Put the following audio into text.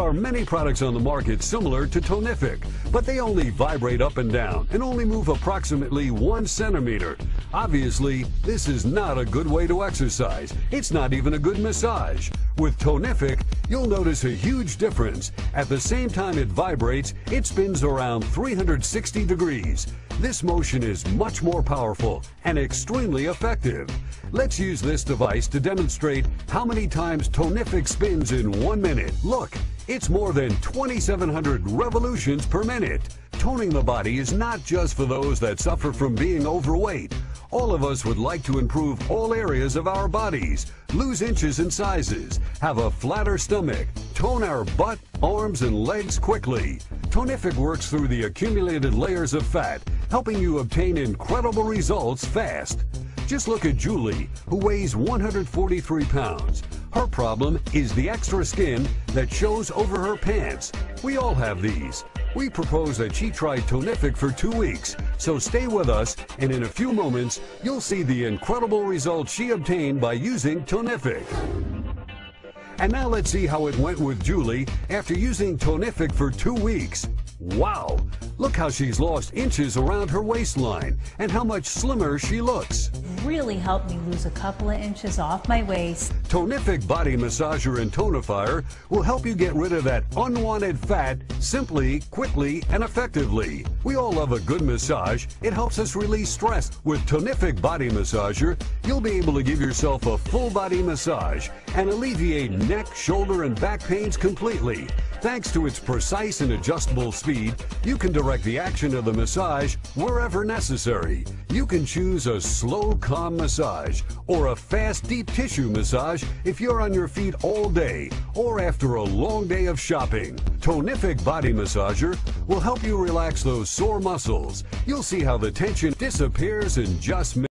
are many products on the market similar to Tonific, but they only vibrate up and down and only move approximately 1 centimeter. Obviously, this is not a good way to exercise. It's not even a good massage. With Tonific, you'll notice a huge difference. At the same time it vibrates, it spins around 360 degrees. This motion is much more powerful and extremely effective. Let's use this device to demonstrate how many times Tonific spins in 1 minute. Look, it's more than 2,700 revolutions per minute. Toning the body is not just for those that suffer from being overweight. All of us would like to improve all areas of our bodies, lose inches and sizes, have a flatter stomach, tone our butt, arms, and legs quickly. Tonific works through the accumulated layers of fat, helping you obtain incredible results fast. Just look at Julie, who weighs 143 pounds. Her problem is the extra skin that shows over her pants. We all have these. We propose that she try Tonific for 2 weeks, so stay with us, and in a few moments, you'll see the incredible results she obtained by using Tonific. And now let's see how it went with Julie after using Tonific for 2 weeks. Wow! Look how she's lost inches around her waistline and how much slimmer she looks. Really helped me lose a couple of inches off my waist. Tonific Body Massager and Tonifier will help you get rid of that unwanted fat simply, quickly, and effectively. We all love a good massage. It helps us release stress. With Tonific Body Massager, you'll be able to give yourself a full body massage and alleviate neck, shoulder, and back pains completely. Thanks to its precise and adjustable speed, you can direct the action of the massage wherever necessary. You can choose a slow, calm massage or a fast, deep tissue massage if you're on your feet all day or after a long day of shopping. Tonific Body Massager will help you relax those sore muscles. You'll see how the tension disappears in just minutes.